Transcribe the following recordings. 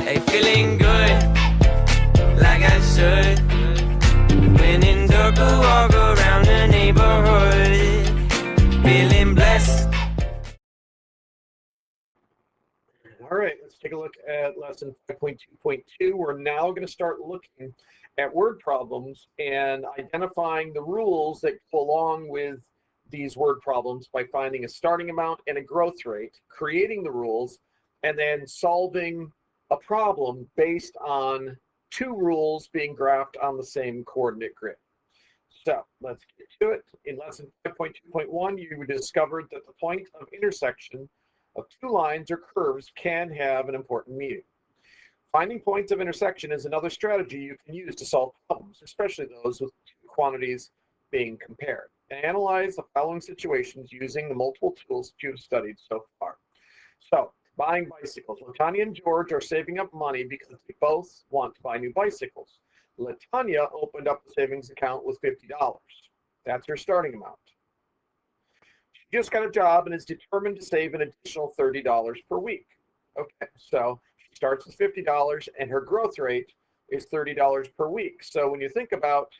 Hey, feeling good, like I should. When in dark, I walk around the neighborhood, feeling blessed. All right, let's take a look at lesson 5.2.2. We're now going to start looking at word problems and identifying the rules that go along with these word problems by finding a starting amount and a growth rate, creating the rules, and then solving a problem based on two rules being graphed on the same coordinate grid. So let's get to it. In lesson 5.2.1, you discovered that the point of intersection of two lines or curves can have an important meaning. Finding points of intersection is another strategy you can use to solve problems, especially those with two quantities being compared. Analyze the following situations using the multiple tools that you've studied so far. So, buying bicycles. Latanya and George are saving up money because they both want to buy new bicycles. Latanya opened up a savings account with $50. That's her starting amount. She just got a job and is determined to save an additional $30 per week. Okay, so she starts with $50 and her growth rate is $30 per week. So when you think about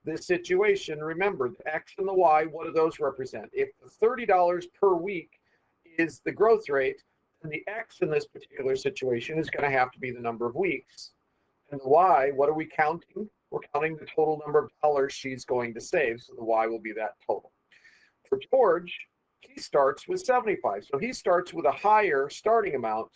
this situation, remember the X and the Y, what do those represent? If the $30 per week is the growth rate, then the X in this particular situation is going to have to be the number of weeks. And the Y, what are we counting? We're counting the total number of dollars she's going to save, so the Y will be that total. For George, he starts with 75, so he starts with a higher starting amount.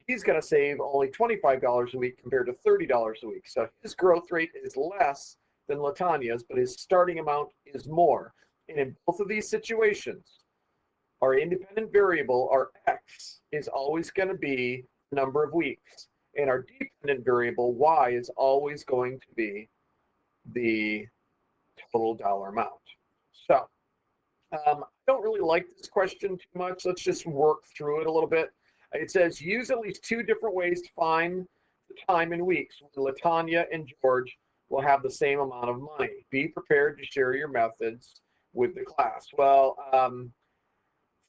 He's going to save only $25 a week compared to $30 a week. So his growth rate is less than Latanya's, but his starting amount is more. And in both of these situations, our independent variable, our X, is always going to be the number of weeks. And our dependent variable, Y, is always going to be the total dollar amount. So I don't really like this question too much. Let's just work through it a little bit. It says use at least two different ways to find the time in weeks when Latanya and George will have the same amount of money. Be prepared to share your methods with the class. Well,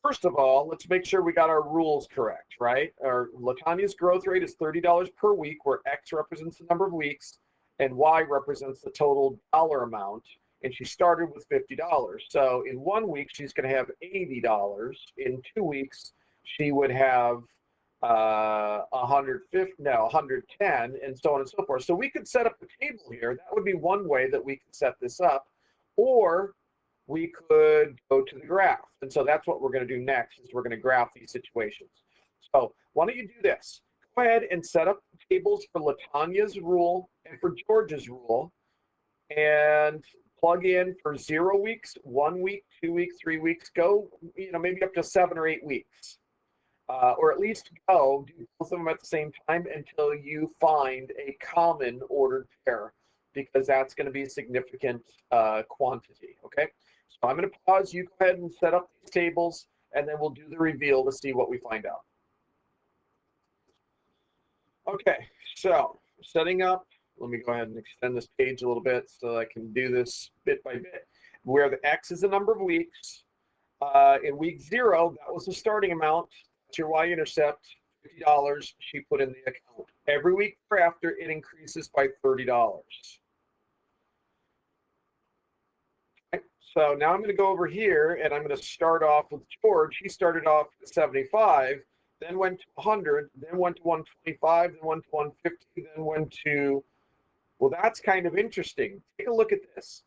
first of all, let's make sure we got our rules correct, right? Our Latanya's growth rate is $30 per week, where X represents the number of weeks and Y represents the total dollar amount. And she started with $50. So in 1 week, she's going to have $80. In 2 weeks, she would have 110, and so on and so forth. So we could set up a table here. That would be one way that we could set this up. Or we could go to the graph. And so that's what we're going to do next, is we're going to graph these situations. So why don't you do this? Go ahead and set up tables for Latanya's rule and for George's rule, and plug in for 0 weeks, 1 week, 2 weeks, 3 weeks, go, maybe up to 7 or 8 weeks. Or at least go do both of them at the same time until you find a common ordered pair, because that's going to be a significant quantity, okay? So I'm going to pause. You go ahead and set up these tables, and then we'll do the reveal to see what we find out. Okay, so setting up. Let me go ahead and extend this page a little bit so I can do this bit by bit. Where the X is the number of weeks. In week 0, that was the starting amount. That's your Y-intercept, $50 she put in the account. Every week thereafter, it increases by $30. Okay, so now I'm going to go over here, and I'm going to start off with George. He started off with 75, then went to 100, then went to 125, then went to 150, then went to... Well, that's kind of interesting. Take a look at this.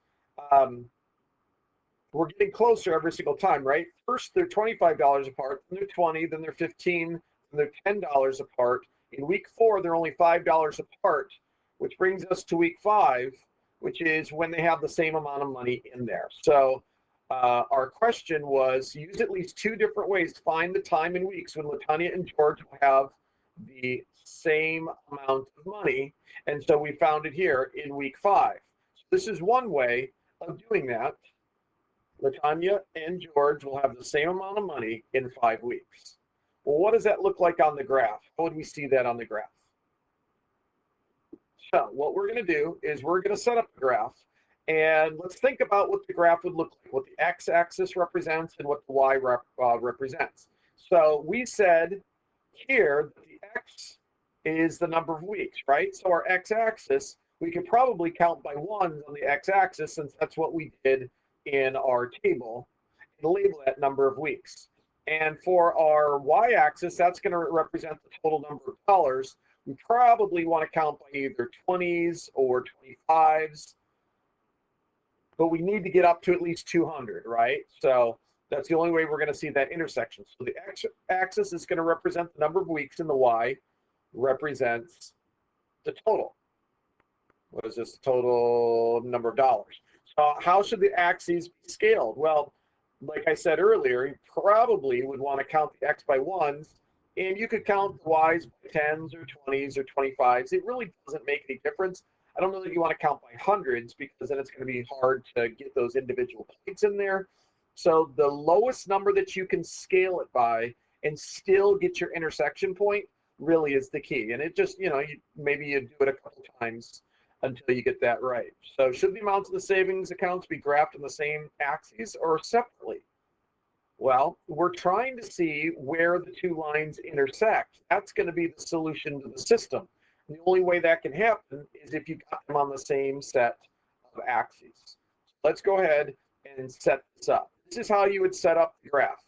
We're getting closer every single time, right? First, they're $25 apart, then they're 20, then they're 15, then they're $10 apart. In week 4, they're only $5 apart, which brings us to week 5, which is when they have the same amount of money in there. So our question was, use at least 2 different ways to find the time in weeks when Latanya and George will have the same amount of money. And so we found it here in week 5. So this is one way of doing that. Latanya and George will have the same amount of money in 5 weeks. Well, what does that look like on the graph? How would we see that on the graph? So what we're going to do is we're going to set up a graph, and let's think about what the graph would look like, what the x-axis represents and what the y represents. So we said here that the x is the number of weeks, right? So our x-axis, we could probably count by ones on the x-axis since that's what we did in our table, and label that number of weeks. And for our y-axis, that's going to represent the total number of dollars. We probably want to count by either 20s or 25s, but we need to get up to at least 200, right? So that's the only way we're going to see that intersection. So the x-axis is going to represent the number of weeks, and the y represents the total. What is this? Total number of dollars. So how should the axes be scaled? Well, like I said earlier, you probably would want to count the x by ones, and you could count the y's by 10s or 20s or 25s. It really doesn't make any difference. I don't know that you want to count by hundreds because then it's going to be hard to get those individual points in there. So the lowest number that you can scale it by and still get your intersection point really is the key. And it just, maybe you do it a couple times until you get that right. So should the amounts of the savings accounts be graphed on the same axes or separately? Well, we're trying to see where the two lines intersect. That's going to be the solution to the system. And the only way that can happen is if you got them on the same set of axes. Let's go ahead and set this up. This is how you would set up the graph,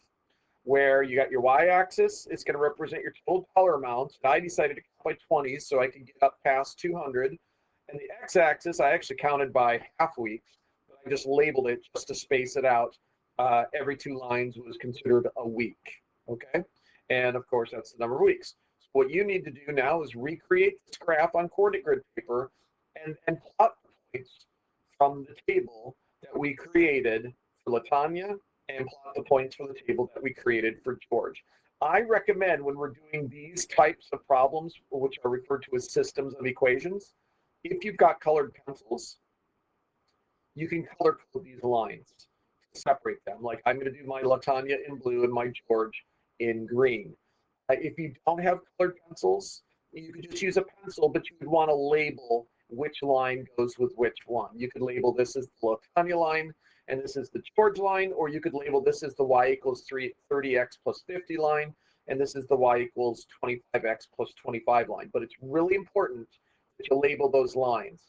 where you got your y-axis. It's going to represent your total dollar amounts. I decided to count by 20s so I could get up past 200. And the x-axis, I actually counted by half weeks, but I just labeled it just to space it out. Every two lines was considered a week, okay? And of course, that's the number of weeks. So what you need to do now is recreate this graph on coordinate grid paper and plot the points from the table that we created for LaTanya and plot the points for the table that we created for George. I recommend when we're doing these types of problems, which are referred to as systems of equations, if you've got colored pencils, you can color code these lines to separate them. Like I'm going to do my LaTanya in blue and my George in green. If you don't have colored pencils, you could just use a pencil, but you would want to label which line goes with which one. You could label this as the LaTanya line, and this is the George line, or you could label this as the y equals 30x plus 50 line, and this is the y equals 25x plus 25 line. But it's really important that you label those lines.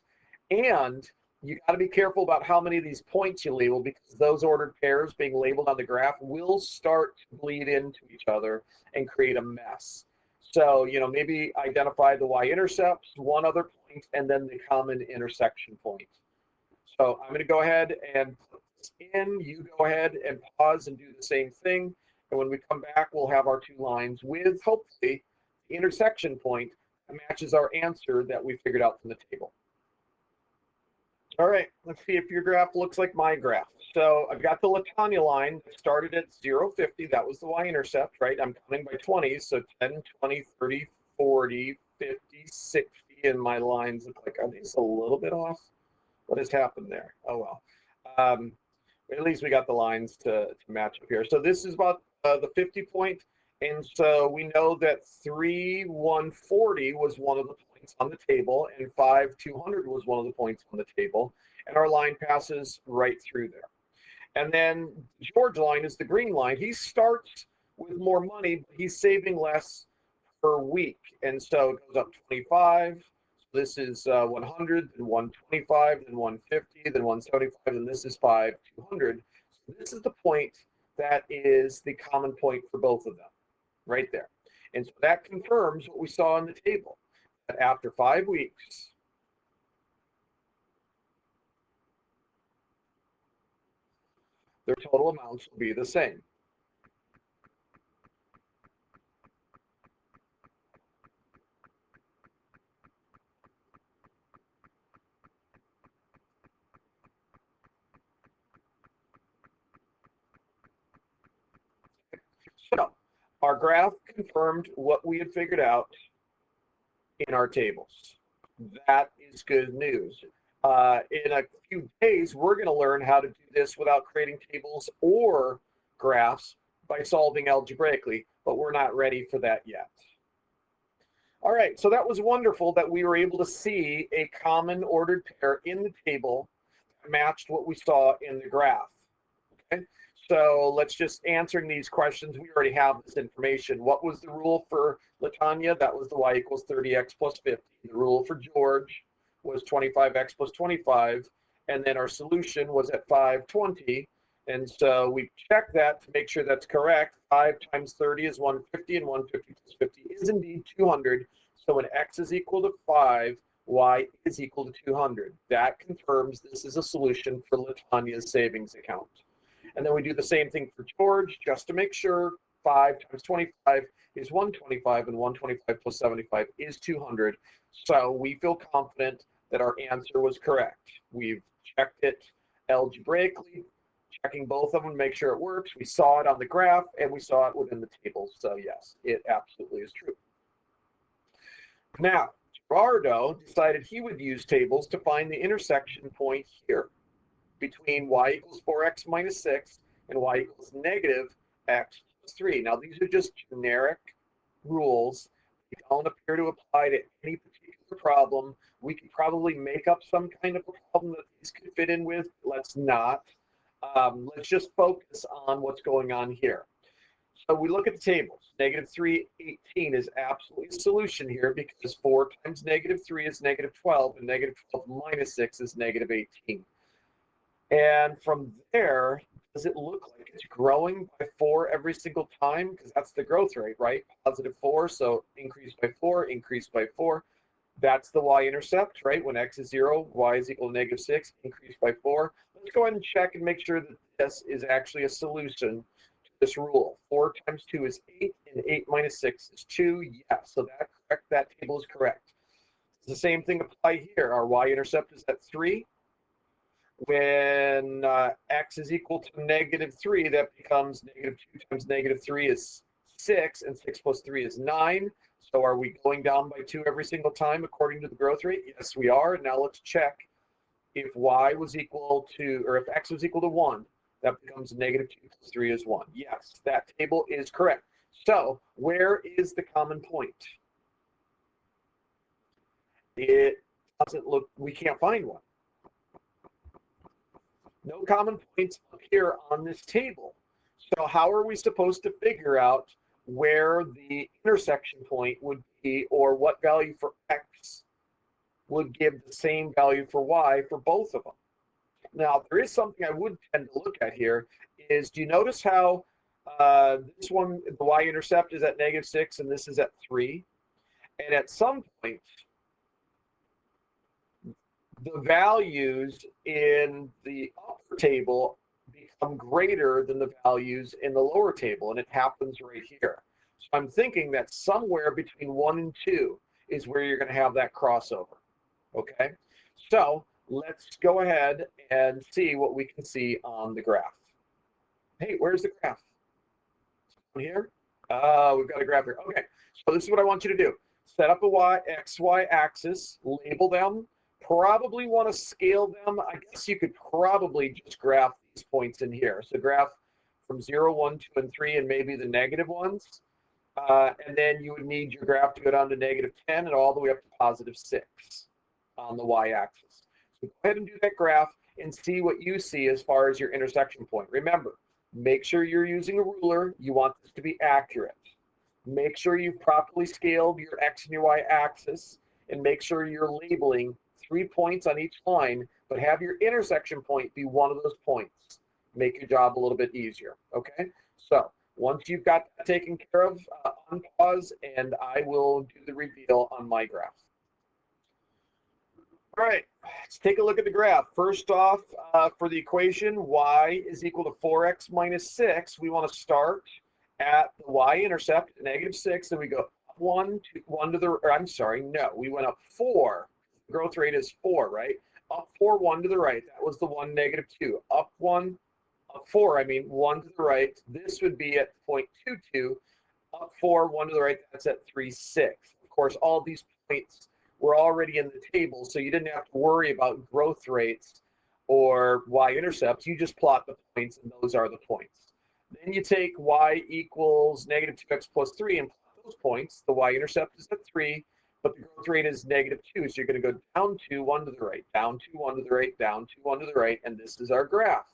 And you got to be careful about how many of these points you label, because those ordered pairs being labeled on the graph will start to bleed into each other and create a mess. So, maybe identify the y-intercepts, one other point, and then the common intersection point. So I'm going to go ahead and put this in. You go ahead and pause and do the same thing. And when we come back, we'll have our two lines with, hopefully, the intersection point that matches our answer that we figured out from the table. All right, let's see if your graph looks like my graph. So I've got the LaTanya line that started at 0, 50. That was the y-intercept, right? I'm counting by 20s, so 10, 20, 30, 40, 50, 60, and my lines look like, are these a little bit off? What has happened there? Oh, well. At least we got the lines to match up here. So this is about the 50 point. And so we know that 3, 140 was one of the points on the table, and 5, 200 was one of the points on the table. And our line passes right through there. And then George line is the green line. He starts with more money, but he's saving less per week. And so it goes up 25. This is 100, then 125, then 150, then 175, and this is 5, 200. So this is the point that is the common point for both of them, right there. And so that confirms what we saw on the table, that after 5 weeks, their total amounts will be the same. So our graph confirmed what we had figured out in our tables. That is good news. In a few days, we're going to learn how to do this without creating tables or graphs by solving algebraically, but we're not ready for that yet. All right, so that was wonderful that we were able to see a common ordered pair in the table that matched what we saw in the graph. Okay, So let's just answering these questions. We already have this information. What was the rule for Latanya? That was the y equals 30x plus 50. The rule for George was 25x plus 25. And then our solution was at 520. And so we check that to make sure that's correct. 5 times 30 is 150, and 150 plus 50 is indeed 200. So when x is equal to 5, y is equal to 200. That confirms this is a solution for Latanya's savings account. And then we do the same thing for George, just to make sure. 5 times 25 is 125, and 125 plus 75 is 200. So we feel confident that our answer was correct. We've checked it algebraically, checking both of them to make sure it works. We saw it on the graph, and we saw it within the table. So yes, it absolutely is true. Now, Gerardo decided he would use tables to find the intersection point here between y equals 4x minus 6 and y equals negative x plus 3. Now, these are just generic rules. They don't appear to apply to any particular problem. We could probably make up some kind of a problem that these could fit in with. Let's not. Let's just focus on what's going on here. So we look at the tables. Negative 3, 18 is absolutely a solution here because 4 times negative 3 is negative 12, and negative 12 minus 6 is negative 18. And from there, does it look like it's growing by 4 every single time? Because that's the growth rate, right? Positive 4, so increase by 4, increase by 4. That's the y-intercept, right? When x is 0, y is equal to negative 6, increase by 4. Let's go ahead and check and make sure that this is actually a solution to this rule. 4 times 2 is 8, and 8 minus 6 is 2. Yes, so that table is correct. The same thing apply here. Our y-intercept is at 3. When x is equal to negative 3, that becomes negative 2 times negative 3 is 6, and 6 plus 3 is 9. So are we going down by 2 every single time according to the growth rate? Yes, we are. Now let's check if y was equal to, or if x was equal to 1, that becomes negative 2 plus 3 is 1. Yes, that table is correct. So where is the common point? It doesn't look, we can't find one. No common points appear on this table. So how are we supposed to figure out where the intersection point would be, or what value for x would give the same value for y for both of them? Now, there is something I would tend to look at here is, do you notice how this one, the y-intercept is at negative 6 and this is at 3? And at some point, the values in the upper table become greater than the values in the lower table, and it happens right here. So I'm thinking that somewhere between 1 and 2 is where you're going to have that crossover. Okay, so let's go ahead and see what we can see on the graph. Hey, where's the graph? Here? We've got a graph here. Okay, so this is what I want you to do. Set up a XY axis, label them. Probably want to scale them. I guess you could probably just graph these points in here. So graph from 0, 1, 2, and 3, and maybe the negative ones. And then you would need your graph to go down to negative 10 and all the way up to positive 6 on the y-axis. So go ahead and do that graph and see what you see as far as your intersection point. Remember, make sure you're using a ruler. You want this to be accurate. Make sure you've properly scaled your x and your y-axis, and make sure you're labeling 3 points on each line, but have your intersection point be one of those points. Make your job a little bit easier, okay? So once you've got that taken care of, unpause, and I will do the reveal on my graph. All right, let's take a look at the graph. First off, for the equation, y is equal to 4x minus 6. We want to start at the y-intercept at negative 6, and we go up 1 to the, or I'm sorry, no, we went up 4. Growth rate is 4, right? Up 4, 1 to the right. That was the 1, negative 2. Up 1, up 4, I mean 1 to the right. This would be at 0.22. Up 4, 1 to the right. That's at 3.6. Of course, all these points were already in the table, so you didn't have to worry about growth rates or y-intercepts. You just plot the points, and those are the points. Then you take y equals negative 2x plus 3 and plot those points. The y-intercept is at 3. But the growth rate is negative 2, so you're going to go down 2, 1 to the right, down 2, 1 to the right, down 2, 1 to the right, and this is our graph.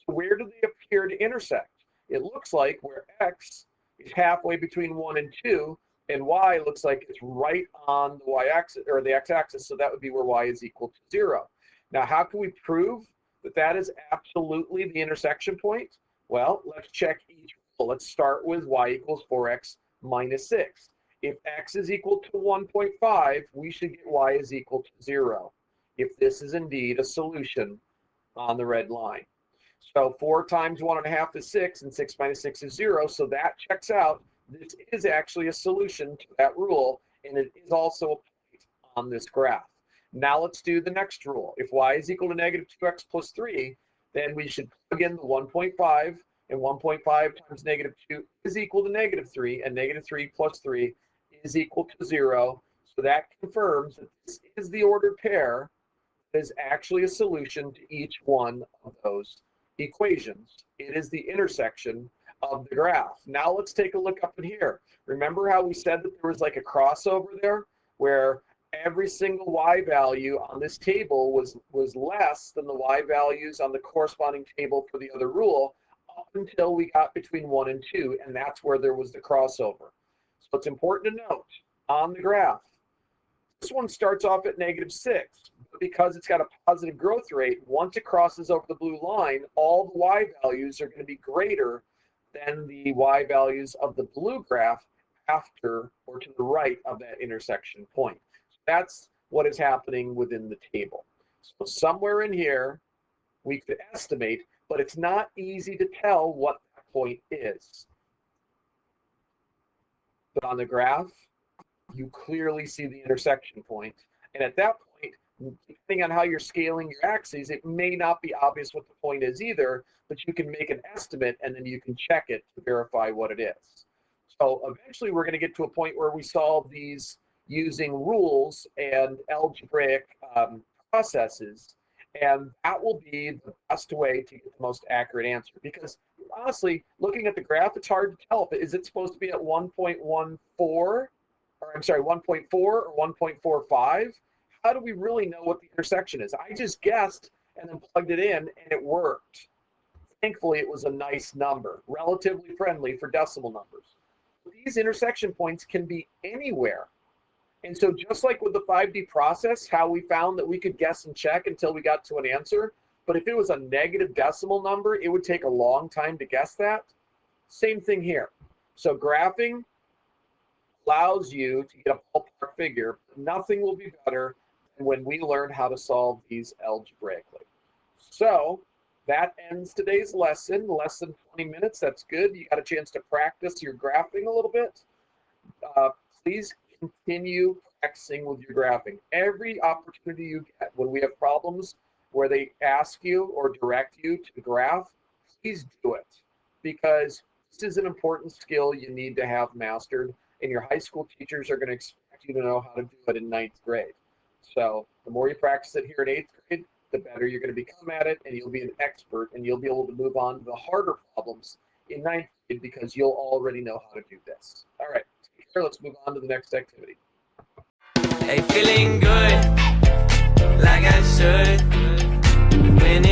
So where do they appear to intersect? It looks like where x is halfway between 1 and 2, and y looks like it's right on the y-axis or the x-axis, so that would be where y is equal to 0. Now, how can we prove that that is absolutely the intersection point? Well, let's check each rule. Let's start with y equals 4x minus 6. If x is equal to 1.5, we should get y is equal to 0, if this is indeed a solution on the red line. So 4 times 1.5 is 6, and 6 minus 6 is 0, so that checks out. This is actually a solution to that rule, and it is also a point on this graph. Now let's do the next rule. If y is equal to negative 2x plus 3, then we should plug in the 1.5, and 1.5 times negative 2 is equal to negative 3, and negative 3 plus 3 is equal to 0. So that confirms that this is the ordered pair that is actually a solution to each one of those equations. It is the intersection of the graph. Now let's take a look up in here. Remember how we said that there was like a crossover there where every single y value on this table was less than the y values on the corresponding table for the other rule up until we got between 1 and 2, and that's where there was the crossover. So it's important to note on the graph, this one starts off at negative 6, but because it's got a positive growth rate, once it crosses over the blue line, all the y values are going to be greater than the y values of the blue graph after or to the right of that intersection point. So that's what is happening within the table. So somewhere in here, we could estimate, but it's not easy to tell what that point is. But on the graph, you clearly see the intersection point. And at that point, depending on how you're scaling your axes, it may not be obvious what the point is either, but you can make an estimate and then you can check it to verify what it is. So eventually we're going to get to a point where we solve these using rules and algebraic processes, and that will be the best way to get the most accurate answer. Because honestly, looking at the graph, it's hard to tell if is it supposed to be at 1.14, or I'm sorry, 1.4 or 1.45. How do we really know what the intersection is? I just guessed and then plugged it in, and it worked. Thankfully, it was a nice number, relatively friendly for decimal numbers. These intersection points can be anywhere. And so just like with the 5D process, how we found that we could guess and check until we got to an answer, but if it was a negative decimal number, it would take a long time to guess that. Same thing here. So graphing allows you to get a ballpark figure. Nothing will be better than when we learn how to solve these algebraically. So that ends today's lesson, less than 20 minutes. That's good. You got a chance to practice your graphing a little bit. Please continue practicing with your graphing. Every opportunity you get, when we have problems where they ask you or direct you to graph, please do it, because this is an important skill you need to have mastered, and your high school teachers are going to expect you to know how to do it in 9th grade. So the more you practice it here in 8th grade, the better you're going to become at it, and you'll be an expert, and you'll be able to move on to the harder problems in 9th grade because you'll already know how to do this. All right, take care. Let's move on to the next activity. Hey, feeling good, like I should. When